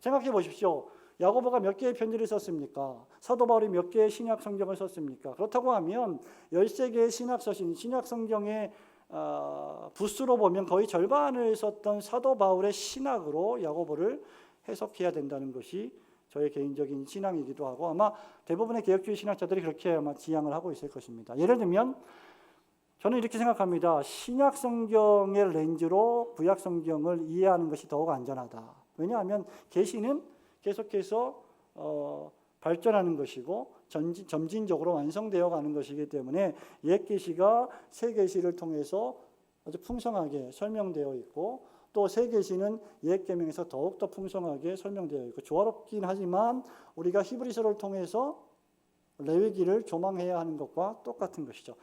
생각해 보십시오. 야고보가 몇 개의 편지를 썼습니까? 사도 바울이 몇 개의 신약 성경을 썼습니까? 그렇다고 하면 13개의 신약서신, 신약 성경의 부수로 보면 거의 절반을 썼던 사도 바울의 신학으로 야고보를 해석해야 된다는 것이 저의 개인적인 신앙이기도 하고 아마 대부분의 개혁주의 신학자들이 그렇게 아마 지향을 하고 있을 것입니다. 예를 들면 저는 이렇게 생각합니다. 신약 성경의 렌즈로 구약 성경을 이해하는 것이 더욱 안전하다. 왜냐하면 계시는 계속해서 발전하는 것이고 점진적으로 완성되어 가는 것이기 때문에 옛 계시가 새 계시를 통해서 아주 풍성하게 설명되어 있고 또 새 계시는 옛 계명에서 더욱더 풍성하게 설명되어 있고 조화롭긴 하지만 우리가 히브리서를 통해서 레위기를 조망해야 하는 것과 똑같은 것이죠.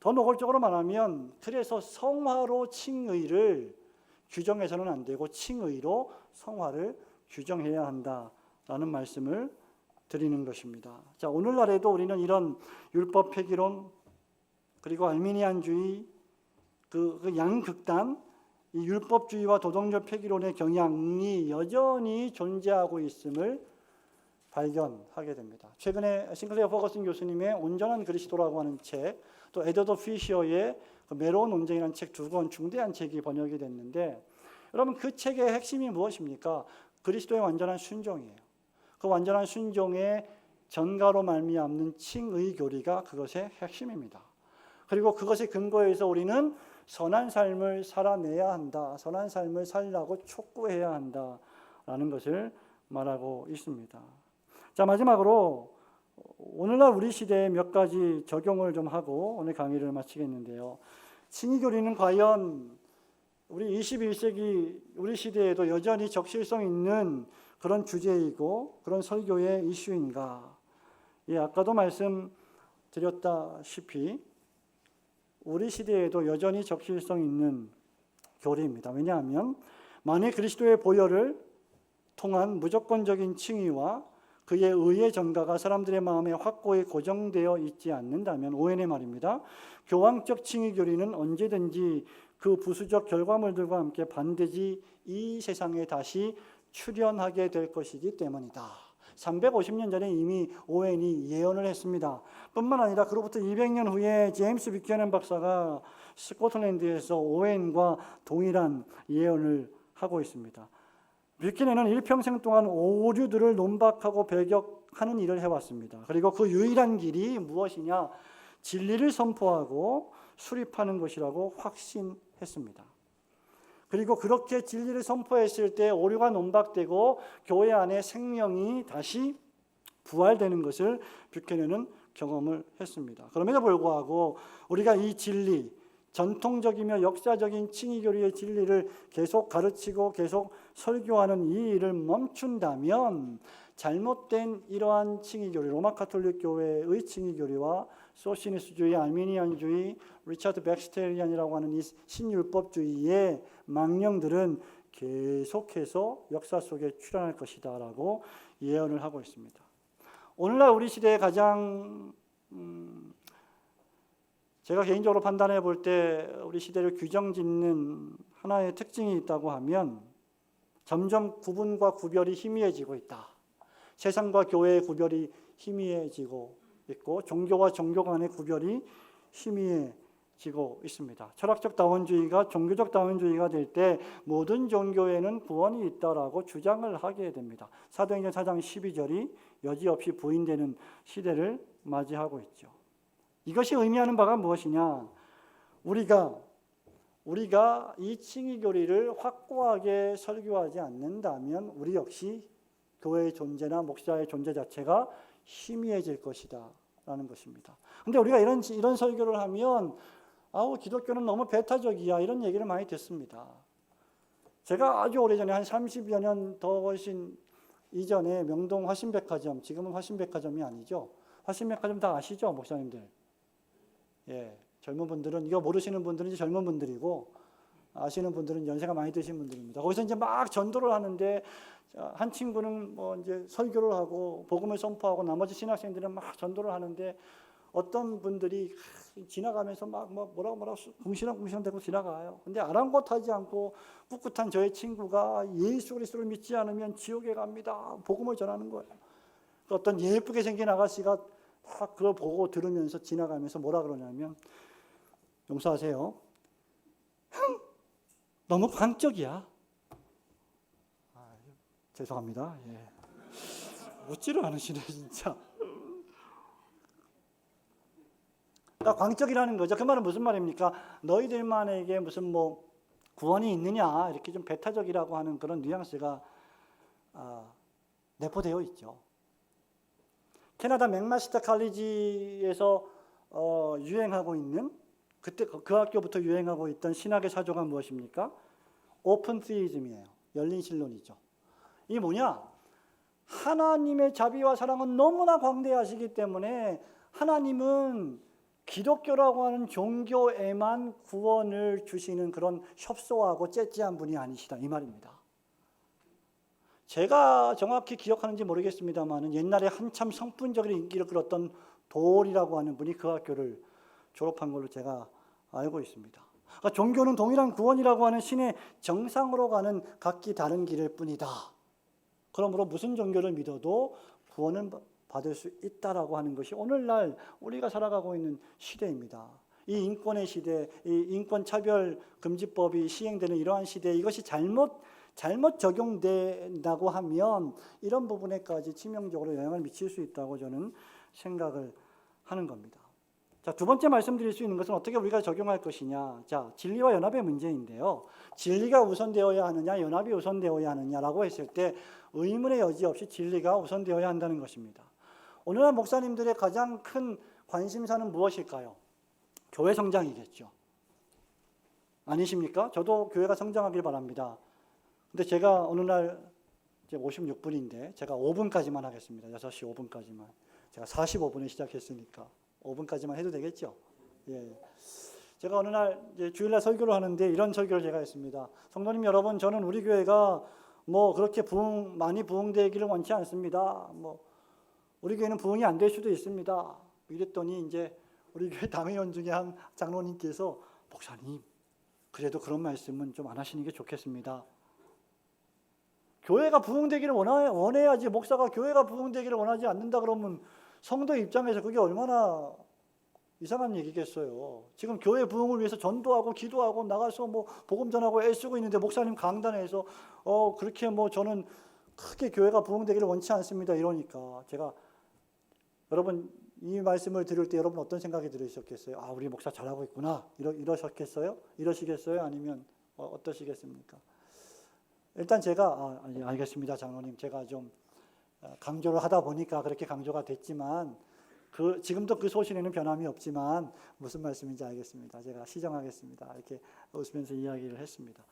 더 노골적으로 말하면 그래서 성화로 칭의를 규정해서는 안 되고 칭의로 성화를 규정해야 한다라는 말씀을 드리는 것입니다. 자, 오늘날에도 우리는 이런 율법 폐기론 그리고 알미니안주의 그 양극단 이 율법주의와 도덕적 폐기론의 경향이 여전히 존재하고 있음을 발견하게 됩니다. 최근에 싱클레어 퍼거슨 교수님의 온전한 그리스도라고 하는 책, 또 에드워드 피셔의 그 메로운 논쟁이라는 책 두 권 중대한 책이 번역이 됐는데 여러분 그 책의 핵심이 무엇입니까? 그리스도의 완전한 순종이에요. 그 완전한 순종의 전가로 말미암는 칭의 교리가 그것의 핵심입니다. 그리고 그것의 근거에서 우리는 선한 삶을 살아내야 한다. 선한 삶을 살라고 촉구해야 한다라는 것을 말하고 있습니다. 자, 마지막으로 오늘날 우리 시대에 몇 가지 적용을 좀 하고 오늘 강의를 마치겠는데요. 칭의 교리는 과연 우리 21세기 우리 시대에도 여전히 적실성 있는 그런 주제이고 그런 설교의 이슈인가? 예, 아까도 말씀드렸다시피 우리 시대에도 여전히 적실성 있는 교리입니다. 왜냐하면 만일 그리스도의 보혈을 통한 무조건적인 칭의와 그의 의의 전가가 사람들의 마음에 확고히 고정되어 있지 않는다면 오웬의 말입니다. 교황적 칭의 교리는 언제든지 그 부수적 결과물들과 함께 반드시 이 세상에 다시 출현하게 될 것이기 때문이다. 350년 전에 이미 오웬이 예언을 했습니다. 뿐만 아니라 그로부터 200년 후에 제임스 뷰캐넌 박사가 스코틀랜드에서 오웬과 동일한 예언을 하고 있습니다. 뷰캐넌은 일평생 동안 오류들을 논박하고 배격하는 일을 해왔습니다. 그리고 그 유일한 길이 무엇이냐? 진리를 선포하고 수립하는 것이라고 확신했습니다. 그리고 그렇게 진리를 선포했을 때 오류가 논박되고 교회 안에 생명이 다시 부활되는 것을 뷰캐넌은 경험을 했습니다. 그럼에도 불구하고 우리가 이 진리, 전통적이며 역사적인 칭의 교리의 진리를 계속 가르치고 계속 설교하는 이 일을 멈춘다면 잘못된 이러한 칭의 교리, 로마 가톨릭 교회의 칭의 교리와 소시니스주의, 알미니안주의, 리차드 백스테리안이라고 하는 이 신율법주의의 망령들은 계속해서 역사 속에 출현할 것이다라고 예언을 하고 있습니다. 오늘날 우리 시대에 가장 제가 개인적으로 판단해 볼 때 우리 시대를 규정짓는 하나의 특징이 있다고 하면 점점 구분과 구별이 희미해지고 있다. 세상과 교회의 구별이 희미해지고 있고 종교와 종교 간의 구별이 희미해지고 있습니다. 철학적 다원주의가 종교적 다원주의가 될 때 모든 종교에는 구원이 있다라고 주장을 하게 됩니다. 사도행전 4장 12절이 여지없이 부인되는 시대를 맞이하고 있죠. 이것이 의미하는 바가 무엇이냐? 우리가 이 칭의 교리를 확고하게 설교하지 않는다면 우리 역시 교회의 존재나 목사의 존재 자체가 희미해질 것이다 라는 것입니다. 근데 우리가 이런 설교를 하면 기독교는 너무 배타적이야 이런 얘기를 많이 듣습니다. 제가 아주 오래전에 한 30여 년 더 훨씬 이전에 명동 화신백화점, 지금은 화신백화점이 아니죠. 화신백화점 다 아시죠, 목사님들? 예, 젊은 분들은 이거 모르시는 분들은 이제 젊은 분들이고 아시는 분들은 연세가 많이 드신 분들입니다. 거기서 이제 막 전도를 하는데 한 친구는 뭐 이제 설교를 하고 복음을 선포하고 나머지 신학생들은 막 전도를 하는데 어떤 분들이 지나가면서 막 뭐라고 궁시렁궁시렁 대고 지나가요. 근데 아랑곳하지 않고 꿋꿋한 저의 친구가 예수 그리스도를 믿지 않으면 지옥에 갑니다. 복음을 전하는 거예요. 어떤 예쁘게 생긴 아가씨가 딱 그걸 보고 들으면서 지나가면서 뭐라 그러냐면, 용서하세요, 너무 광적이야. 죄송합니다. 예. 웃지를 않으시네 진짜. 그러니까 광적이라는 거죠. 그 말은 무슨 말입니까? 너희들만에게 무슨 구원이 있느냐, 이렇게 좀 배타적이라고 하는 그런 뉘앙스가 내포되어 있죠. 캐나다 맥마스터 칼리지에서 유행하고 있는, 그때 그 학교부터 유행하고 있던 신학의 사조가 무엇입니까? 오픈 시이즘이에요. 열린 신론이죠. 이게 뭐냐? 하나님의 자비와 사랑은 너무나 광대하시기 때문에 하나님은 기독교라고 하는 종교에만 구원을 주시는 그런 협소하고 째째한 분이 아니시다, 이 말입니다. 제가 정확히 기억하는지 모르겠습니다만 옛날에 한참 성품적인 인기를 끌었던 돌이라고 하는 분이 그 학교를 졸업한 걸로 제가 알고 있습니다. 그러니까 종교는 동일한 구원이라고 하는 신의 정상으로 가는 각기 다른 길일 뿐이다. 그러므로 무슨 종교를 믿어도 구원은 받을 수 있다라고 하는 것이 오늘날 우리가 살아가고 있는 시대입니다. 이 인권의 시대, 이 인권차별금지법이 시행되는 이러한 시대에 이것이 잘못 적용된다고 하면 이런 부분에까지 치명적으로 영향을 미칠 수 있다고 저는 생각을 하는 겁니다. 자, 두 번째 말씀드릴 수 있는 것은 어떻게 우리가 적용할 것이냐. 자, 진리와 연합의 문제인데요. 진리가 우선되어야 하느냐, 연합이 우선되어야 하느냐라고 했을 때 의문의 여지 없이 진리가 우선되어야 한다는 것입니다. 오늘날 목사님들의 가장 큰 관심사는 무엇일까요? 교회 성장이겠죠. 아니십니까? 저도 교회가 성장하길 바랍니다. 근데 제가 어느 날 이제 56분인데 제가 5분까지만 하겠습니다. 6시 5분까지만. 제가 45분에 시작했으니까 5분까지만 해도 되겠죠? 예. 제가 어느 날 이제 주일날 설교를 하는데 이런 설교를 제가 했습니다. 성도님 여러분, 저는 우리 교회가 그렇게 많이 부흥되기를 원치 않습니다. 우리 교회는 부흥이 안 될 수도 있습니다. 이랬더니 이제 우리 교회 담회원 중에 한 장로님께서, 목사님, 그래도 그런 말씀은 좀 안 하시는 게 좋겠습니다. 교회가 부흥되기를 원해야지, 목사가 교회가 부흥되기를 원하지 않는다 그러면 성도 입장에서 그게 얼마나 이상한 얘기겠어요. 지금 교회 부흥을 위해서 전도하고 기도하고 나가서 복음 전하고 애쓰고 있는데 목사님 강단에서 그렇게 저는 크게 교회가 부흥되기를 원치 않습니다 이러니까 제가, 여러분 이 말씀을 들을 때 여러분 어떤 생각이 들으셨겠어요? 아, 우리 목사 잘하고 있구나 이러셨겠어요? 이러시겠어요? 아니면 어떠시겠습니까? 일단 제가 알겠습니다 장로님, 제가 좀 강조를 하다 보니까 그렇게 강조가 됐지만 지금도 그 소신에는 변함이 없지만 무슨 말씀인지 알겠습니다. 제가 시정하겠습니다. 이렇게 웃으면서 이야기를 했습니다.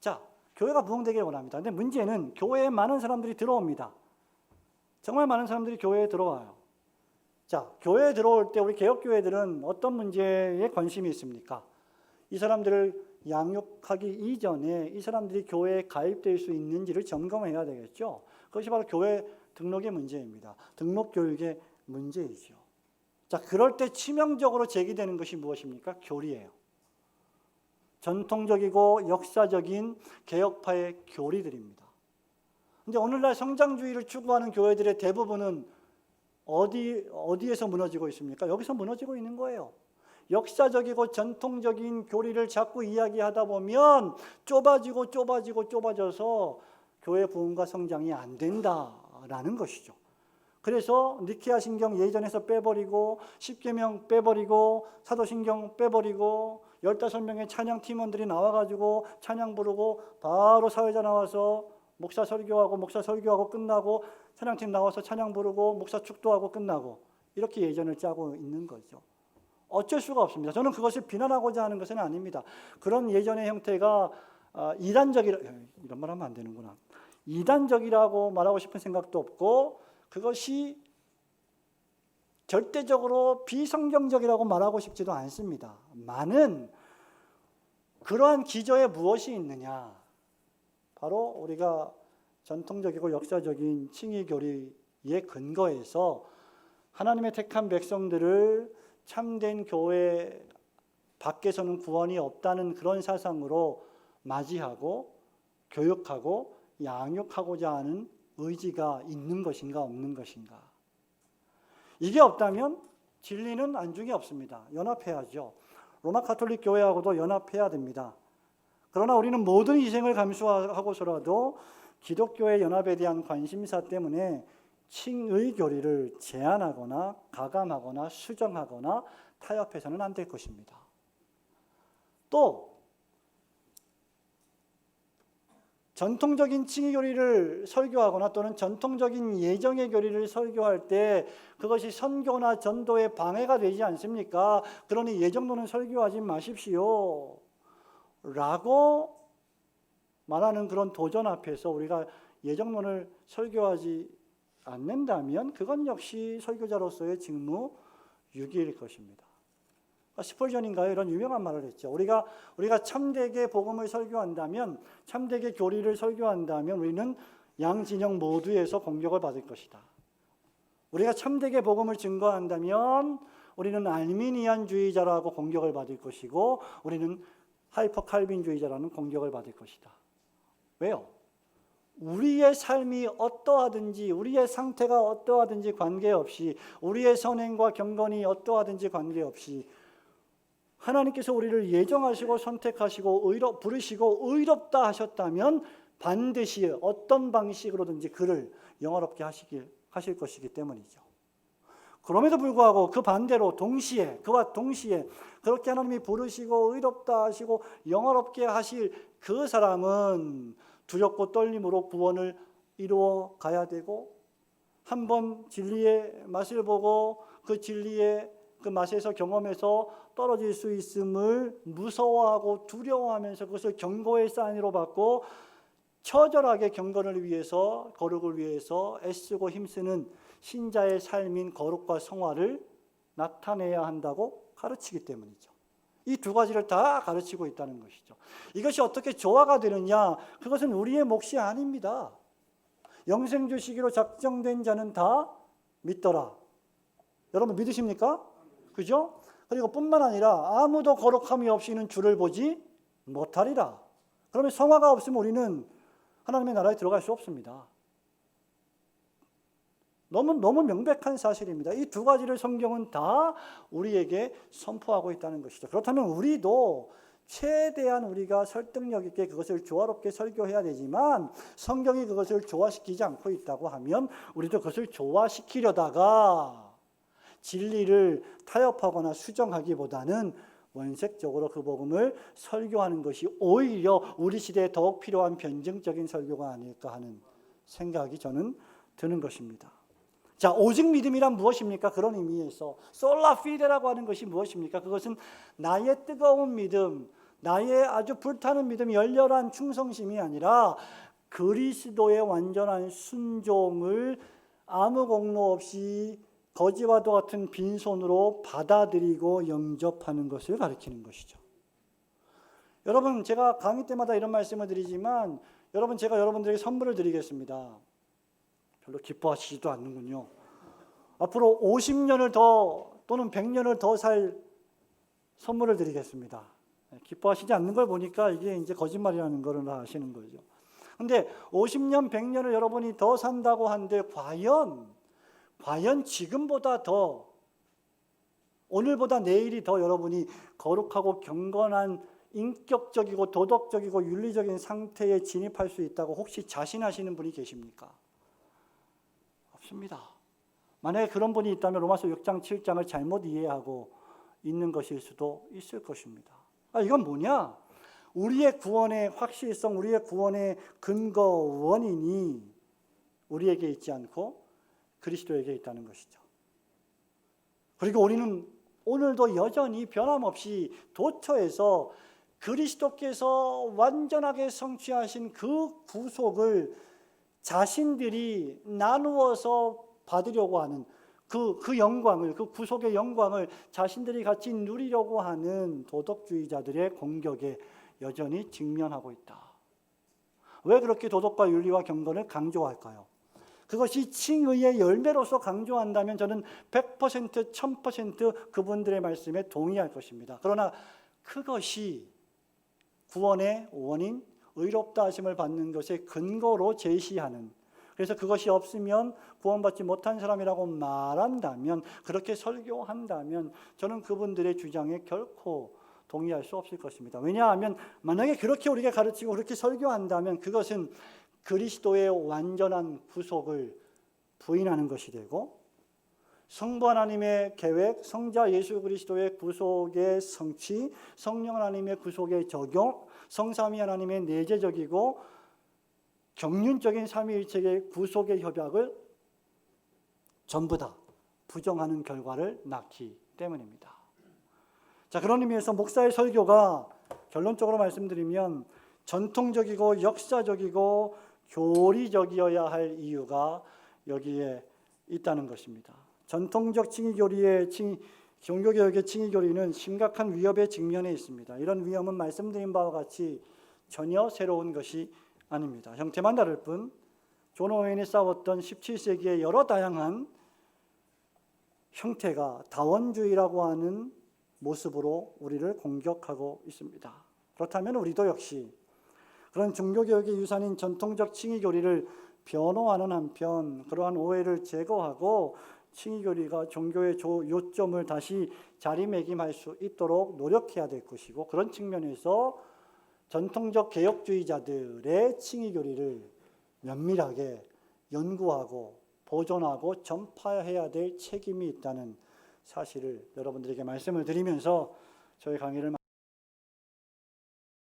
자, 교회가 부흥되길 원합니다. 근데 문제는 교회에 많은 사람들이 들어옵니다. 정말 많은 사람들이 교회에 들어와요. 자, 교회에 들어올 때 우리 개혁교회들은 어떤 문제에 관심이 있습니까? 이 사람들을 양육하기 이전에 이 사람들이 교회에 가입될 수 있는지를 점검해야 되겠죠. 그것이 바로 교회 등록의 문제입니다. 등록 교육의 문제이죠. 자, 그럴 때 치명적으로 제기되는 것이 무엇입니까? 교리예요. 전통적이고 역사적인 개혁파의 교리들입니다. 근데 오늘날 성장주의를 추구하는 교회들의 대부분은 어디에서 무너지고 있습니까? 여기서 무너지고 있는 거예요. 역사적이고 전통적인 교리를 자꾸 이야기하다 보면 좁아져서 교회 부흥과 성장이 안 된다라는 것이죠. 그래서 니케아 신경 예전에서 빼버리고, 십계명 빼버리고, 사도신경 빼버리고, 15명의 찬양 팀원들이 나와가지고 찬양 부르고 바로 사회자 나와서 목사 설교하고 끝나고, 찬양팀 나와서 찬양 부르고 목사 축도하고 끝나고, 이렇게 예전을 짜고 있는 거죠. 어쩔 수가 없습니다. 저는 그것을 비난하고자 하는 것은 아닙니다. 그런 예전의 형태가 이단적이라, 이런 말 하면 안 되는구나. 이단적이라고 말하고 싶은 생각도 없고, 그것이 절대적으로 비성경적이라고 말하고 싶지도 않습니다. 많은 그러한 기저에 무엇이 있느냐? 바로 우리가 전통적이고 역사적인 칭의 교리의 근거에서 하나님의 택한 백성들을 참된 교회 밖에서는 구원이 없다는 그런 사상으로 맞이하고 교육하고 양육하고자 하는 의지가 있는 것인가 없는 것인가. 이게 없다면 진리는 안중에 없습니다. 연합해야죠. 로마 가톨릭 교회하고도 연합해야 됩니다. 그러나 우리는 모든 희생을 감수하고서라도 기독교의 연합에 대한 관심사 때문에 칭의 교리를 제한하거나 가감하거나 수정하거나 타협해서는 안 될 것입니다. 또 전통적인 칭의 교리를 설교하거나 또는 전통적인 예정의 교리를 설교할 때 그것이 선교나 전도에 방해가 되지 않습니까? 그러니 예정론은 설교하지 마십시오 라고 말하는 그런 도전 앞에서 우리가 예정론을 설교하지 않는다면 그건 역시 설교자로서의 직무유기일 것입니다. 스펄전인가요? 이런 유명한 말을 했죠. 우리가 참되게 복음을 설교한다면, 참되게 교리를 설교한다면 우리는 양진영 모두에서 공격을 받을 것이다. 우리가 참되게 복음을 증거한다면 우리는 알미니안주의자라고 공격을 받을 것이고 우리는 하이퍼 칼빈주의자라는 공격을 받을 것이다. 왜요? 우리의 삶이 어떠하든지 우리의 상태가 어떠하든지 관계없이 우리의 선행과 경건이 어떠하든지 관계없이 하나님께서 우리를 예정하시고 선택하시고 부르시고 의롭다 하셨다면 반드시 어떤 방식으로든지 그를 영화롭게 하실 것이기 때문이죠. 그럼에도 불구하고 그 반대로 그와 동시에 그렇게 하나님이 부르시고 의롭다 하시고 영화롭게 하실 그 사람은 두렵고 떨림으로 구원을 이루어 가야 되고 한번 진리의 맛을 보고 그 진리의 그 맛에서 경험해서 떨어질 수 있음을 무서워하고 두려워하면서 그것을 경고의 사인으로 받고 처절하게 경건을 위해서 거룩을 위해서 애쓰고 힘쓰는 신자의 삶인 거룩과 성화를 나타내야 한다고 가르치기 때문이죠. 이 두 가지를 다 가르치고 있다는 것이죠. 이것이 어떻게 조화가 되느냐? 그것은 우리의 몫이 아닙니다. 영생 주시기로 작정된 자는 다 믿더라. 여러분 믿으십니까? 그죠? 그리고 뿐만 아니라 아무도 거룩함이 없이는 주를 보지 못하리라. 그러면 성화가 없으면 우리는 하나님의 나라에 들어갈 수 없습니다. 너무 명백한 사실입니다. 이 두 가지를 성경은 다 우리에게 선포하고 있다는 것이죠. 그렇다면 우리도 최대한 우리가 설득력 있게 그것을 조화롭게 설교해야 되지만 성경이 그것을 조화시키지 않고 있다고 하면 우리도 그것을 조화시키려다가 진리를 타협하거나 수정하기보다는 원색적으로 그 복음을 설교하는 것이 오히려 우리 시대에 더욱 필요한 변증적인 설교가 아닐까 하는 생각이 저는 드는 것입니다. 자, 오직 믿음이란 무엇입니까? 그런 의미에서 솔라 피데라고 하는 것이 무엇입니까? 그것은 나의 뜨거운 믿음, 나의 아주 불타는 믿음, 열렬한 충성심이 아니라 그리스도의 완전한 순종을 아무 공로 없이 거지와도 같은 빈손으로 받아들이고 영접하는 것을 가리키는 것이죠. 여러분, 제가 강의 때마다 이런 말씀을 드리지만 제가 여러분들에게 선물을 드리겠습니다. 별로 기뻐하시지도 않는군요. 앞으로 50년을 더 또는 100년을 더 살 선물을 드리겠습니다. 기뻐하시지 않는 걸 보니까 이게 이제 거짓말이라는 걸 아시는 거죠. 근데 50년, 100년을 여러분이 더 산다고 하는데 과연 지금보다 더 오늘보다 내일이 더 여러분이 거룩하고 경건한 인격적이고 도덕적이고 윤리적인 상태에 진입할 수 있다고 혹시 자신하시는 분이 계십니까? 없습니다. 만약에 그런 분이 있다면 로마서 6장, 7장을 잘못 이해하고 있는 것일 수도 있을 것입니다. 이건 뭐냐? 우리의 구원의 확실성, 우리의 구원의 근거, 원인이 우리에게 있지 않고 그리스도에게 있다는 것이죠. 그리고 우리는 오늘도 여전히 변함없이 도처에서 그리스도께서 완전하게 성취하신 그 구속을 자신들이 나누어서 받으려고 하는 그 영광을, 그 구속의 영광을 자신들이 같이 누리려고 하는 도덕주의자들의 공격에 여전히 직면하고 있다. 왜 그렇게 도덕과 윤리와 경건을 강조할까요? 그것이 칭의의 열매로서 강조한다면 저는 100%, 1000% 그분들의 말씀에 동의할 것입니다. 그러나 그것이 구원의 원인, 의롭다 하심을 받는 것의 근거로 제시하는, 그래서 그것이 없으면 구원받지 못한 사람이라고 말한다면, 그렇게 설교한다면 저는 그분들의 주장에 결코 동의할 수 없을 것입니다. 왜냐하면 만약에 그렇게 우리가 가르치고 그렇게 설교한다면 그것은 그리스도의 완전한 구속을 부인하는 것이 되고, 성부 하나님의 계획, 성자 예수 그리스도의 구속의 성취, 성령 하나님의 구속의 적용, 성삼위 하나님의 내재적이고 경륜적인 삼위일체의 구속의 협약을 전부 다 부정하는 결과를 낳기 때문입니다. 자, 그런 의미에서 목사의 설교가 결론적으로 말씀드리면 전통적이고 역사적이고 교리적이어야 할 이유가 여기에 있다는 것입니다. 전통적 칭의교리의 종교개혁의 칭의교리는 심각한 위협에 직면해 있습니다. 이런 위험은 말씀드린 바와 같이 전혀 새로운 것이 아닙니다. 형태만 다를 뿐 존 오웬이 싸웠던 17세기의 여러 다양한 형태가 다원주의라고 하는 모습으로 우리를 공격하고 있습니다. 그렇다면 우리도 역시 그런 종교개혁의 유산인 전통적 칭의교리를 변호하는 한편 그러한 오해를 제거하고 칭의교리가 종교의 요점을 다시 자리매김할 수 있도록 노력해야 될 것이고, 그런 측면에서 전통적 개혁주의자들의 칭의교리를 면밀하게 연구하고 보존하고 전파해야 될 책임이 있다는 사실을 여러분들에게 말씀을 드리면서 저희 강의를